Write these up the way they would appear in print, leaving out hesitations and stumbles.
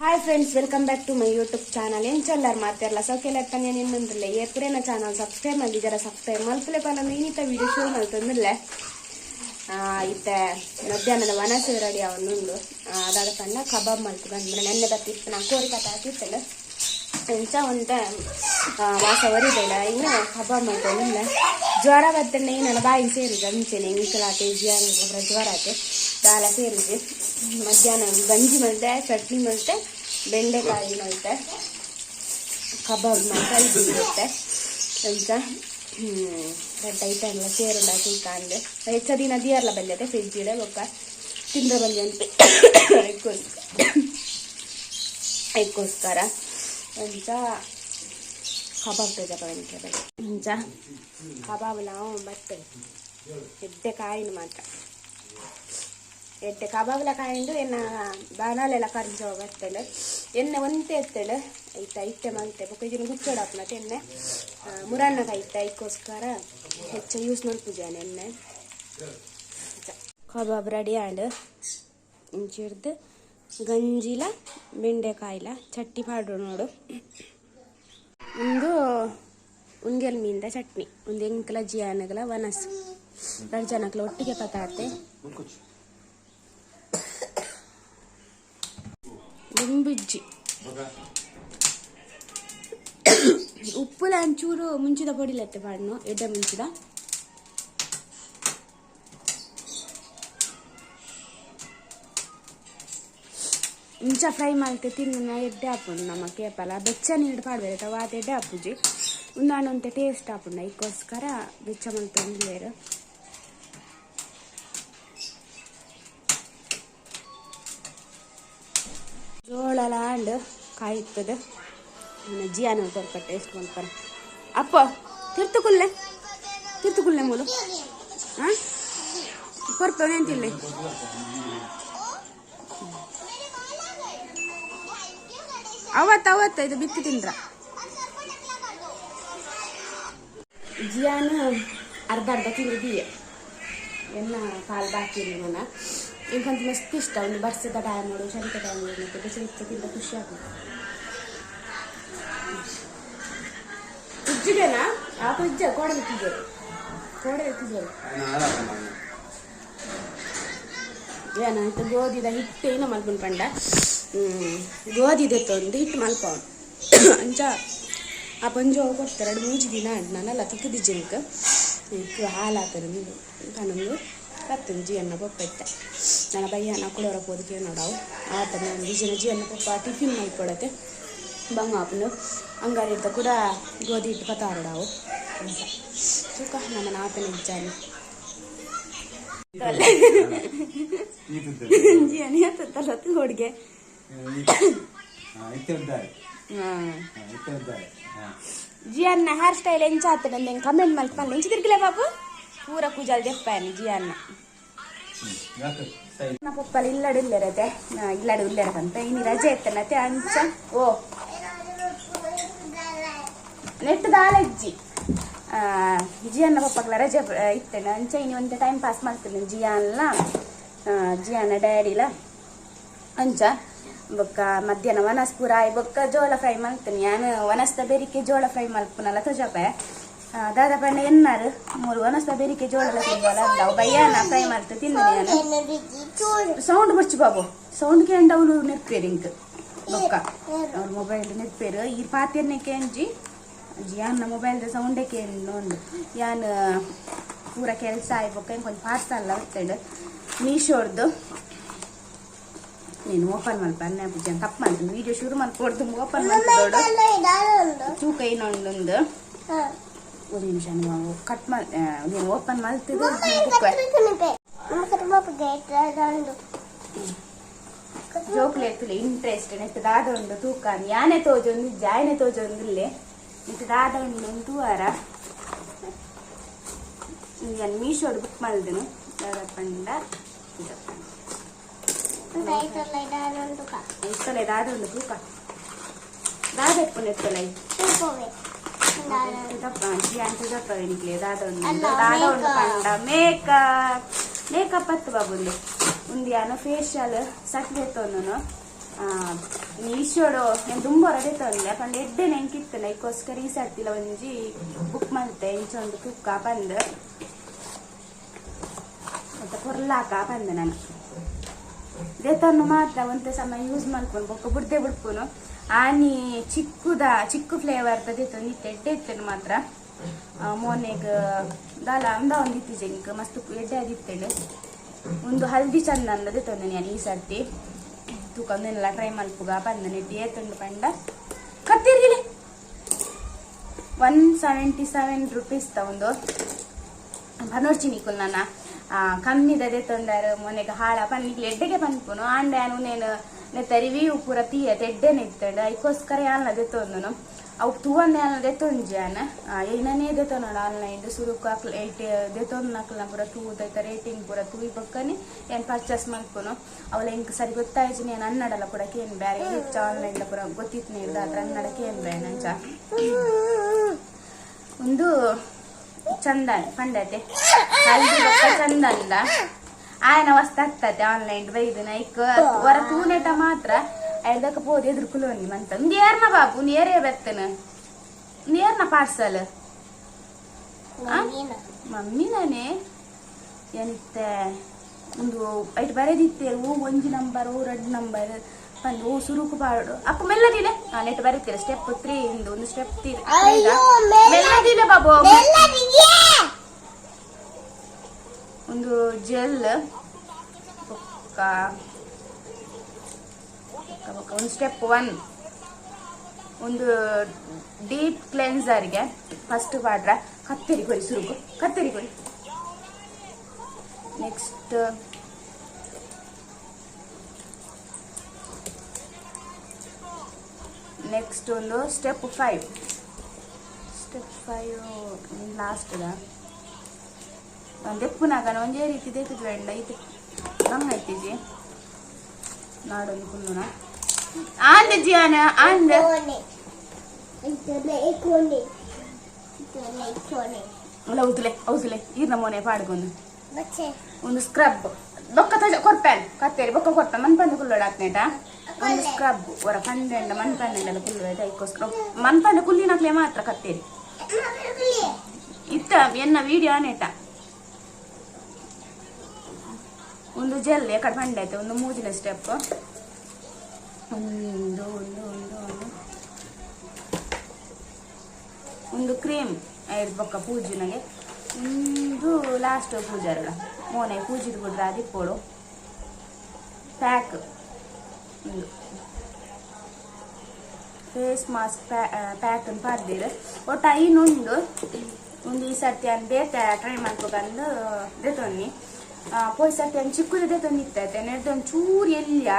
Hi friends, welcome back to my YouTube channel. ಎಂಚೆಲ್ಲರು ಮಾತಾಡಲ್ಲ ಸೌಖ್ಯ ತಾನೆ ನಿನ್ನಂದ್ರಲ್ಲ ಏರ್ಪುರೇನ ಚಾನಲ್ ಸಬ್ಸ್ಕ್ರೈಬ್ ಮಾಡಿದಾರ ಸಬ್ಸ್ಕ್ರೈಬ್ ಮಲ್ಪಲೆ ಪನ್ನೊಂದು ಇನ್ನಿತ ವಿಡಿಯೋ ಶುರು ಮಾಡ್ತಂದಿಲ್ಲ. ಇತ್ತೆ ಮಧ್ಯಾಹ್ನದ ವನಸೆ ರೆಡಿ ಅವನೊಂದು ಅದಾದ ಪಂಡ ಕಬಾಬ್ ಮಲ್ತು ಬಂದ್ರೆ ನೆನ್ನೆ ಬತ್ತಿತ್ತು ನಾ ಕೋರಿ ಕತೆ ಹಾಕಿತ್ತಲ್ಲ ಎಂಚ ಒಂಟೆ ವಾಸ ವರಿದಲ್ಲ ಇನ್ನು ಕಬಾಬ್ ಮಾಡ್ಕೊಂಡಿಲ್ಲ. ಜ್ವರ ಬತ್ತಂಡೆ ನನ್ನ ಬಾಯಿಗೆ ಸೇರಿದೆ ಅಂಚೆನೆ ಇಂಕಲಾತೆ ಜ್ವರ ಜ್ವರ ಆತೆ ದಾಲ ಸೇರಿದೆ. ಮಧ್ಯಾಹ್ನ ಗಂಜಿ ಮಲ್ತೆ, ಚಟ್ನಿ ಮಲ್ತೆ, ಬೆಂಡೆಕಾಯಿ ಮಲ್ತೆ, ಕಬಾಬ್ ಮಲ್ತೆ, ಇದು ಇರುತ್ತೆ ಎಂಚ ರೆಡ್ ಐಟಮ್ ಎಲ್ಲ ಸೇರುಂಡ ತೂಕ ಅಂದೆ ಹೆಚ್ಚ ದಿನ ದಿಯರ್ಲ ಬಲ್ಯತೆ ಫ್ರಿಜ್ ಇಡೆ ಬೊಕ್ಕ ತಿಂದ್ರೆ ಬಲ್ಯ ಅಂತ ಎಕ್ಕೋಸ್ಕರ ಎಂಚ ಕಬಾಬ್ ತೆಜಪವೆಂಕೆ ಬೈ ಎಂಚ ಕಬಾಬ್ ನಾವು ಬರ್ತೇವೆ ಎಡ್ಡೆ ಕಾಯಿನ ಮಾತ್ರ ಎಡ್ಡೆ ಕಬಾಬ್ಲ ಕಾಯಿಂದು ಎನ್ನ ಬಾಣಲೆಲ್ಲ ಕರ್ಜೋ ಬರ್ತೇಳೆ ಎಣ್ಣೆ ಒಂತೆ ಎತ್ತೇಳೆ ಐತ ಇಟ್ಟೆ ಮಲ್ತೆ ಬೊಕ್ಕ ಇದನ್ನು ಗುಚ್ಚೋಡಾಪ್ನತೆ ಎಣ್ಣೆ ಮುರಣ್ಣ ಕೈತ ಐಕೋಸ್ಕರ ಹೆಚ್ಚು ಯೂಸ್ ಮಾಡ್ಪುಜಾನೆ ಎಣ್ಣೆ. ಕಬಾಬ್ ರೆಡಿ ಆಂಡ್ ಇಂಚಿಡ್ದು ಗಂಜಿಲ ಬೆಂಡೆಕಾಯಿಲ ಚಟ್ನಿ ಪಾಡ್ರು ನೋಡು. ಒಂದು ಉಂಗೆಲ್ ಮೀನ್ದ ಚಟ್ನಿ, ಒಂದು ಎಂಕಲ ಜಿಯಾನಗಲ ವನಸು ಎರಡು ಜನಕ್ಕಲ ಒಟ್ಟಿಗೆ ಪತಾತೆ ದುಂಬಿಜ್ಜಿ ಉಪ್ಪುಲ ಒಂಚೂರು ಮುಂಚಿದ ಪೊಡಿಲತ್ತೆ ಪಾಡ್ನು ಎಡ್ಡೆ ಮುಂಚಿದ ಇಂಚ ಫ್ರೈ ಮಾಡ್ತೆ ತಿನ್ನ ಎಡ್ಡೆ ಹಾಪುಂಡು ನಮ್ಮ ಕೇಪಲ ಬೆಚ್ಚ ನೀರು ಪಾಡ್ಬೇರೆ ವಾತ ಎಡ್ಡೆ ಹಾಪುಜಿ ಉಂದಾಣಂತೆ ಟೇಸ್ಟ್ ಹಾಪುಂಡ ಇದಕ್ಕೋಸ್ಕರ ಬೆಚ್ಚ ಮಲ್ತೊಂದು ಬೇರೆ ಜೋಳಲ ಅಂಡ್ ಕಾಯ್ತದೆ ಜಿಯಾನ ಸ್ವಲ್ಪ ಟೇಸ್ಟ್ ಮಾಡ್ತಾರೆ. ಅಪ್ಪ ತಿರ್ತುಕುಲ್ಲೆ ಮೂಲು ಹಾಂ ಕೊರ್ಪವೆ ಅಂತಿಲ್ಲ ಅವತ್ತ ಇದು ಬಿತ್ತು ತಿಂದ್ರ ಜಿಯಾನ ಅರ್ಧ ತಿಂದಿದ್ದೀಯ ಎನ್ನ ಕಾಲು ಬಾಕಿ ಮನ ಇಂಕೊಂತ ಮಸ್ತ್ ಇಷ್ಟ ಒಂದು ಬರ್ಸದ ಟೈಮ್ ನೋಡು ಶಂಕ ಟೈಮ್ ಮತ್ತೆ ಬಿಸಿ ತಿಂದ ಖುಷಿ ಆಗುತ್ತೆ. ಫ್ರಿಜ್ಜಿಗೆನಾ ಆ ಫ್ರಿಜ್ಜ ಕೋಡೆ ಎತ್ತಿದ್ದೇವೆ ಏನಾಯ್ತು ಗೋಧಿದ ಹಿಟ್ಟು ಏನೋ ಮಲ್ಪುಂಡು ಪಂಡ ಗೋಧಿದೆತ್ತು ಒಂದು ಹಿಟ್ಟು ಮಲ್ಪವನು ಅಂಚ ಆ ಪಂಜು ಕೊಡ್ತಾರೆ 2-3 ದಿನ ನಾನೆಲ್ಲ ತಿಕ್ಕದಿಜ್ಜನಕ್ಕೆ ಹಾಲು ಹಾಕ್ತಾರೆ ಕಣ್ಣೊಂದು ಕತ್ತಂದು ಜಿಯನ್ನ ಪಪ್ಪ ಇತ್ತೆ ನನ್ನ ಬಯ್ಯನ ಕುಡೋರ ಹೋದಕ್ಕೆ ನೋಡವು ಆತ ಜಿಯನ್ನ ಪಪ್ಪ ಟಿಫಿನ್ ಮಾಡಿಕೊಡತ್ತೆ ಬಂಗಾಪನು ಅಂಗಾರಿ ಇರ್ತ ಕೂಡ ಗೋಧಿ ಹಿಟ್ಟು ಪತಾರಡಾವು ಅಂತ ಸುಖ ನನ್ನ ಆತನ ಇಜ್ಜಾನೆ ಜಿಯನಿ ಹತ್ತಲ್ಲ ಹುಡುಗೆ ಜಿಯನ್ನ ಹೇರ್ ಸ್ಟೈಲ್ ಎಂಚ ಆಗ್ತದೆ ಅಂತ ಕಮೆಂಟ್ ಮಾಡ್ಕೊಂಡು ಎಂಚ ತಿರ್ಗಿಲ್ಲ ಬಾಬು ಪೂರ ಕೂಜಲ್ ದೆಪ್ಪಾಯನಿ ಜಿಯನ್ನ ಪಪ್ಪಲ್ಲಿ ಇಲ್ಲಡು ಇಲ್ಲರತೆ ಇಲ್ಲಡು ಇಲ್ಲರಕಂತ ಇನ್ನು ರಜೆ ಇತ್ತನತೆ ಅಂಚ ಓ ನೆಟ್ಟು ದಾಲಜ್ಜಿ ಜಿಯನ್ನ ಪಪ್ಪಗ್ಲ ರಜೆ ಇತ್ತೇನೆ ಅಂಚ ಇನ್ನು ಒಂದು ಟೈಮ್ ಪಾಸ್ ಮಾಡ್ತೀನಿ ಜಿಯನ್ನ ಡ್ಯಾಡಿಲ ಅಂಚ ಬೊಕ್ಕ ಮಧ್ಯಾಹ್ನ ವನಸ್ ಪೂರ ಆಯ್ ಬೊಕ್ಕ ಜೋಳ ಫ್ರೈ ಮಾಡ್ತೀನಿ ನಾನು ವನಸ್ದ ಬೆರಿಕೆ ಜೋಳ ಫ್ರೈ ಮಲ್ಪನಲ್ಲ ತಜಪೆ ದಾದ ಪಂಡ ಎನ್ನಾರು 3 ವನಸ್ದ ಬೆರಿಕೆ ಜೋಳ ತಿಂಬಲ್ಲ ಅವು ಬಯ್ಯನ ಫ್ರೈ ಮಾಡ್ತಾ ತಿಂದಿನಿ ನಾನು ಸೌಂಡ್ ಬರ್ಚು ಬಾಬು ಸೌಂಡ್ ಕೇಂಡ ಅವಳು ನೆರ್ಪೇರು ಇಂಕ್ ಬೊಕ್ಕ ಅವ್ರ ಮೊಬೈಲ್ ನೆರ್ಪೇರು ಈ ಪಾತ್ಯನ್ನೇ ಕೇಂಜಿ ಜಿಯಾನ ಮೊಬೈಲ್ದ ಸೌಂಡೇ ಕೇಂಡು ಯಾನ್ ಪೂರ ಕೆಲಸ ಆಯ್ ಬೊಕ್ಕ ಕೊಂಚ ಪಾರ್ಸಲ್ ಬರ್ತೇನೆ ಮೀಶೋರ್ದು ನೀನು ಓಪನ್ ಮಲ್ಪ ಅನ್ನೆ ಪೂಜೆ ತಪ್ಪು ಮಾಡ್ತೀನಿ ವಿಡಿಯೋ ಶುರು ಮಾಡ್ಕೊಡ್ತು ಓಪನ್ ಮಾಡ್ಕೊಂಡು ತೂಕ ಇನ್ನೊಂದೊಂದು ಒಂದು ನಿಮಿಷ ನೀವು ಕಟ್ ಮಾಡಿ ನೀನು ಓಪನ್ ಮಾಡ್ತಿದ್ದು ಜೋಕ್ಲೇಟ್ ಇಂಟ್ರೆಸ್ಟ್ ನೆಟ್ಟದಾದ ಉಂಡು ತೂಕ ಯಾನೆ ತೋಜೊಂದು ಜಾಯನೆ ತೋಜೊಂದಿಲ್ಲೇ ನೆಟ್ಟದಾದ ಉಂಡು ಒಂದು ವಾರ ಈಗ ಮೀಶೋಡು ಬುಕ್ ಮಾಡಿದೆನು ಪಂಡ ಇಷ್ಟಲ್ಲ ದಾದ ಉಂಡು ತೂಕ ದಾದ ಎಪ್ಪು ನೆತ್ತಲ ದಾದ ಉಂಡು ಪಂಡ ಮೇಕಪ್ ಹತ್ತು ಬಾಬುಂದು ಉಂದಿಯಾನ ಫೇಶಿಯಲ್ ಸಟ್ ಎತ್ತೊಂದು ಮೀಶೋಡು ನಾನು ತುಂಬ ಹೊರಡೆ ತಂದೆ ಪಂಡ ಎಡ್ಡೆ ನೆಂಕಿತ್ತಲ್ಲ ಇದಕ್ಕೋಸ್ಕರ ಈ ಸರ್ತಿಲ್ಲ ಒಂಜಿ ಬುಕ್ ಮಾಡ್ತೆ ಇಂಚೊಂದು ಕುಕ್ಕ ಬಂದು ಮತ್ತೆ ಕೊರ್ಲಾಕ ಬಂದೆ ನಾನು ದೇತನ್ನು ಮಾತ್ರ ಒಂದೇ ಸಮಯ ಯೂಸ್ ಮಾಡ್ಕೊಂಡು ಬೊಕ್ಕ ಬಿಡ್ದೆ ಬಿಡ್ಪುನು ಆನಿ ಚಿಕ್ಕು ಫ್ಲೇವರ್ ದೇತೊಂದು ಇತ್ತೆ ಎಡ್ಡೆ ಇತ್ತೇನು ಮಾತ್ರ ಮೋನೆಗ್ ದಾಲ ಅಂದ ಒಂದು ಇತ್ತೀಚೆಗೆ ಮಸ್ತ್ ಎಡ್ಡೆ ಆಗಿತ್ತೇಳು ಒಂದು ಹಲ್ದಿ ಚಂದ ಅಂದದೆ ತಂದೆ ನಾನು ಈ ಸರ್ತಿ ತೂಕಂದೆಲ್ಲ ಟ್ರೈ ಮಲ್ಪುಗ ಬಂದ ನೆಟ್ಟಿ ಏತುಂಡು ಪಂಡ ಕತ್ತಿರ್ಗಿಲಿ 177 ರೂಪೀಸ್ ಒಂದು ಪನೋರ್ಚಿನಿಕುಲ್ ನನ್ನ ಕಮ್ಮಿದದೆ ತೊಂದರೆ ಮೊನೆಗೆ ಹಾಳ ಪನ್ನಿಗೆ ಎಡ್ಡೆಗೆ ಪನ್ಪುನು ಆಂಡೆ ನಾನು ನೆತ್ತ ರಿವ್ಯೂ ಪೂರ ತೀಯ ತೆಡ್ಡೆನೆ ಇತ್ತಂಡು ಅದಕ್ಕೋಸ್ಕರ ಯಾನದೆ ತೊಂದನು ಅವು ತೂವನ್ನೇ ಅಲ್ಲದೆ ತೊಂಜಾನ ಏನನೇ ದೇತೋನೋಡ ಆನ್ಲೈನ್ ಸುರುಕು ದೇತೋನ್ನಕ್ಲ ಪೂರ ತೂದೈತ ರೇಟಿಂಗ್ ಪೂರ ತೂಯಿ ಬಕ್ಕನೆ ಏನು ಪರ್ಚೇಸ್ ಮಾಡ್ಕೊನು ಅವಳ ಹಿಂಗೆ ಸರಿ ಗೊತ್ತಾಯ್ತು ನಾನು ಅನ್ನಡಲ್ಲ ಕೂಡ ಕೇನ್ ಬೇರೆ ಹೆಚ್ಚು ಆನ್ಲೈನ್ ಪೂರ ಗೊತ್ತಿತ್ತು ನೀಡ್ದು ಅದ್ರ ಅನ್ನಡಕ್ಕೆ ಏನು ಬೇಡ ನಂಚ ಒಂದು ಚಂದ ಪಂಡತೆ ಹಲ್ದಿ ಬಕ್ಕ ಚಂದ ಅಂದ ಆಯನ ವಸ್ತು ಆಗ್ತದೆ ಆನ್ಲೈನ್ ಬೈದು ನೈಕ್ ಹೊರ ತೂನೆಟ ಮಾತ್ರ ಐದಕ್ಕೆ ಪೋದು ಎದುರುಕುಲೋನಿ ಮಂತ ನೇರ್ನ ಬಾಬು ನೇರೇ ಬೆತ್ತನ ನೇರ್ನ ಪಾರ್ಸಲ್ ಮಮ್ಮಿ ನಾನೇ ಎಂತ ಒಂದು ಐಟ್ ಬರೆದಿತ್ತೆ ಒಂಜಿ ನಂಬರ್ 2 ನಂಬರ್ ಪಂದು ಸುರುಕು ಪಾಡು ಅಪ್ಪ ಮೆಲ್ಲದಿಲೆ ನಾನು ಎಟ್ಟು ಬರೀತೀರ ಸ್ಟೆಪ್ 3 ಇಂದು ಒಂದು ಸ್ಟೆಪ್ ಮೆಲ್ಲದಿಲೆ ಬಾಬು ಒಂದು ಜೆಲ್ ಒಂದು ಸ್ಟೆಪ್ 1 ಒಂದು ಡೀಪ್ ಕ್ಲೆನ್ಸರ್ಗೆ ಫಸ್ಟ್ ಪಾಡ್ರ ಕತ್ತರಿ ಕೊಡಿ ಸುರುಕು ಕತ್ತರಿ ಕೊಡಿ ನೆಕ್ಸ್ಟ್ ಒಂದು ಸ್ಟೆಪ್ 5 ಲಾಸ್ಟ್ದ ದೆಪ್ಪುನಾಗ ಒಂದೇ ರೀತಿ ದೇಕಿದ್ವಿ ಎಂಡ ಇದು ನಂಗೆ ಐತಿಜಿ ನಾಡೊಂದು ಕುಲ್ಲುನ ಆಂದ ಜಿಯಾನ ಆಂದ ಹೌಸಲೆ ಈರ್ನ ಮೋನೆ ಪಾಡ್ಗೊಂಡು ಒಂದು ಸ್ಕ್ರಬ್ ಬೊಕ್ಕ ತಜ ಕೊರ್ಪೆನ್ ಕತ್ತೇರಿ ಬೊಕ್ಕ ಕೊರ್ಪೆ ಮನ್ಪಂದು ಕುಲ್ಲೋಡಾತ್ನೇಟ ಒಂದು ಸ್ಕ್ರಬ್ ಹೊರ ಪಂಡೆಂಡ ಮನ್ಪಂಡೆಂಡೆಲ್ಲ ಕುಲ್ಲುವ ಅದಕ್ಕೋಸ್ಕರ ಮನ್ಪಂಡ ಕುಲ್ಲಿನಕ್ಲೆ ಮಾತ್ರ ಕತ್ತೇರಿ ಇತ್ತ ಎನ್ನ ವಿಡಿಯೋ ಆನೇಟ ಒಂದು ಜೆಲ್ ಎಕಡೆ ಪಂಡೆ ಆಯ್ತು ಒಂದು ಮೂಜಿನ ಸ್ಟೆಪ್ ಒಂದು ಕ್ರೀಮ್ ಐದು ಬೊಕ್ಕ ಪೂಜಿನಗೆ ಒಂದು ಲಾಸ್ಟ್ ಪೂಜಾರಲ್ಲ ಮೋನೆ ಪೂಜಿದ ಬಿಡ್ರ ಅದಿಪ್ಪೋಳು ಪ್ಯಾಕ್ ಒಂದು ಫೇಸ್ ಮಾಸ್ಕ್ ಪ್ಯಾಕ್ ಅಂತ ಪಾಡ್ದಿರು ಒಟ್ಟು ಐನೊಂದು ಒಂದು ಈ ಸರ್ತಿ ಅನ್ ಬೇತೆ ಟ್ರೈ ಮಾಡ್ಬೇಕಂದು ದೇತೊನ್ನಿ ಪೋಯ್ ಸರ್ತಿ ಅನ್ ಚಿಕ್ಕದು ದೇತೊಂದು ಇತ್ತೈತೆ ನೆಡ್ದೊಂದು ಚೂರು ಎಲ್ಲಿಯ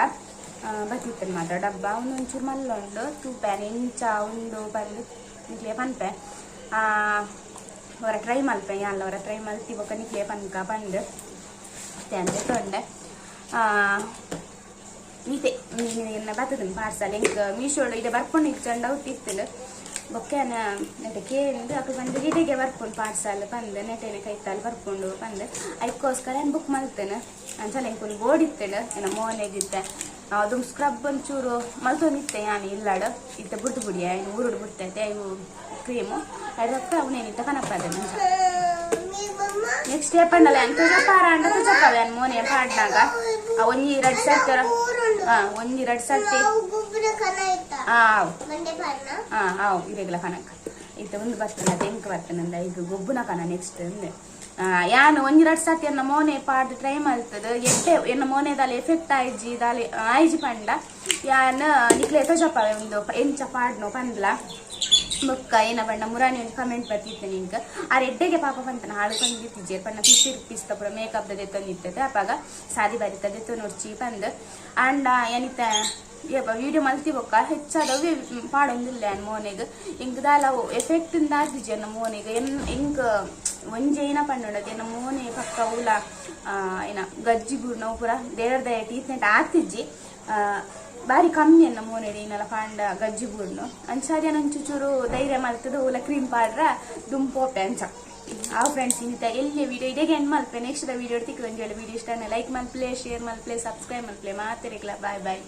ಬತ್ತಿತ್ತನ್ ಮಾತ್ರ ಡಬ್ಬ ಒಂದೊಂಚೂರು ಮಲ್ಲೊಂಡು ತೂಪ್ಯಾನ್ ಇಂಚ ಒಂದು ಬಂದು ನಿಕ್ಲೆ ಪನ್ಪೆ ಹೊರ ಟ್ರೈ ಮಲ್ಪೆ ಯಾನ್ಲ ಹೊರ ಟ್ರೈ ಮಲ್ತಿ ಬೊಕ್ಕ ನಿಕ್ಲೆ ಪನ್ಕ ಬಂದು ಮತ್ತೆ ಅಂದೆ ತೊಂಡೆ ಈತೆ ನೀನು ಬರ್ತದನ್ ಪಾರ್ಸಲ್ ಹೆಂಗೆ ಮೀಶೋಡು ಇದೆ ಬರ್ಕೊಂಡು ಇಚ್ಚಂಡು ಹುಟ್ಟಿರ್ತೇನೆ ಬೊಕ್ಕೆನ ನೆಟ್ಟೆ ಕೇಳಿಂದು ಅಕ್ಕ ಬಂದು ಗಿಡಿಗೆ ಬರ್ಕೊಂಡು ಪಾರ್ಸಲ್ ಬಂದು ನೆಟ್ಟೆನೆ ಕೈತಾಲ್ ಬರ್ಕೊಂಡು ಬಂದು ಅದಕ್ಕೋಸ್ಕರ ಏನು ಬುಕ್ ಮಾಡ್ತೇನೆ ಅಂಚಲ ಹೆಂಗೆ ಬೋರ್ಡಿತ್ತೇನೆ ಏನೋ ಮೋನೆಗಿತ್ತೆ ಅದು ಸ್ಕ್ರಬ್ ಒಂಚೂರು ಮಲ್ತೊಂದಿತ್ತೆ ನಾನು ಇಲ್ಲಾಡು ಇತ್ತ ಬುಡ್ದು ಬುಡಿಯ ಇನ್ನು ಊರುಡು ಬಿಡ್ತೈತೆ ಇವು ಕ್ರೀಮು ಅದಕ್ಕ ಅವನೇನಿತ್ತ ಕನಪದೆ ನೆಕ್ಸ್ಟ್ ಡೇ ಪಂಡಲ್ಲ ಅಂತ ಚಪ್ಪಾರ ಅಂಡ ಚಪ್ಪಾವೆ ಅನ್ ಮೋನೆ ಪಾಡ್ನಾಗ ಒಂಜಿ 2 ಸರ್ತಿ ಒಂಜಿ 2 ಸರ್ತಿ ಆವ್ ಇರೆಗ್ಲ ಕನಕ ಇತ್ತ ಒಂದು ಬರ್ತನ ತೆಂಕ್ ಬರ್ತನಂದ ಇದು ಗೊಬ್ಬುನ ಕನ ನೆಕ್ಸ್ಟ್ ಅಂದೆ ಯಾನು ಒಂಜಿ 2 ಸರ್ತಿ ಎನ್ನ ಮೋನೆ ಪಾಡ್ ಟ್ರೈ ಮಾಡ್ತದ ಎಡ್ಡೆ ಎನ್ನ ಮೋನೆ ದಾಲೆ ಎಫೆಕ್ಟ್ ಆಯ್ಜಿ ದಾಲೆ ಆಯ್ಜಿ ಪಂಡ ಯಾನ ನಿಕ್ಲೆ ತೋಜಪ್ಪಾವೆ ಒಂದು ಎಂಚ ಪಾಡ್ನೋ ಪಂದ್ಲ ಬೊಕ್ಕ ಏನ ಬಣ್ಣ ಮುರಾನಿ ಒಂದು ಕಮೆಂಟ್ ಬರ್ತಿತ್ತೆ ನಿಂಗೆ ಆ ರೆಡ್ಡೆಗೆ ಪಾಪ ಬಂತನ ಹಾಳ್ಕೊಂಡಿರ್ತಿದ್ಜೆ ಪಣ್ಣ 50 ರೂಪೀಸ್ ತಪ್ಪು ಮೇಕಪ್ ದ ತೆತ್ತೊಂದಿರ್ತದೆ ಅಪ್ಪಾಗ ಸಾರಿ ಬರೀತದೆ ನೋಡ್ಚಿ ಬಂದು ಅಂಡ ಏನಿತ್ತ ವಿಡಿಯೋ ಮಲ್ತಿ ಬೊಕ್ಕ ಹೆಚ್ಚಾದವು ಪಾಡೊಂದಿಲ್ಲ ಅನ್ ಮೋನೆಗೆ ಹಿಂಗೆ ದಾಲ ಎಫೆಕ್ಟ್ ಇಂದ ಆಗ್ತಿದ್ಜೆ ಅನ್ನ ಮೋನೆಗೆ ಹಿಂಗ ಒಂಜೆ ಏನ ಪಂಡೋಡದು ಏನ ಮೋನೆ ಪಕ್ಕ ಉಲ ಏನ ಗಜ್ಜಿ ಬುಡ್ ನಾವು ಪೂರ ದೇವ್ರದ ಟೀತ್ನೆಟ್ ಆಗ್ತಿಜ್ಜಿ ಬಾರಿ ಕಮ್ಮಿ ಅನ್ನ ಮೋನೆಡಿ ಇನ್ನೆಲ್ಲ ಪಾಂಡ ಗಜ್ಜಿ ಬುಡ್ನು ಅಂಚಾರಿ ನಂಚೂರು ಧೈರ್ಯ ಮಾಡ್ತದೆ ಓಲ ಕ್ರೀಮ್ ಪಾಡ್ರ ದುಂಪೋಪೆ ಅಂಚ ಫ್ರೆಂಡ್ಸ್ ಇನ್ನಿತ ಎಲ್ಲಿ ವಿಡಿಯೋ ಇದೆಗೆ ಎಂಡ್ ಮಲ್ಪೆ ನೆಕ್ಸ್ಟ್ ವಿಡಿಯೋ ತಿಕ್ಕು ಒಂದು ವಿಡಿಯೋ ಇಷ್ಟ ಲೈಕ್ ಮಲ್ಪ್ಲೆ ಶೇರ್ ಮಲ್ಪ್ಲೆ ಸಬ್ಸ್ಕ್ರೈಬ್ ಮಲ್ಪ್ಲೆ ಮಾತಿರಕ್ಲ ಬಾಯ್ ಬಾಯ್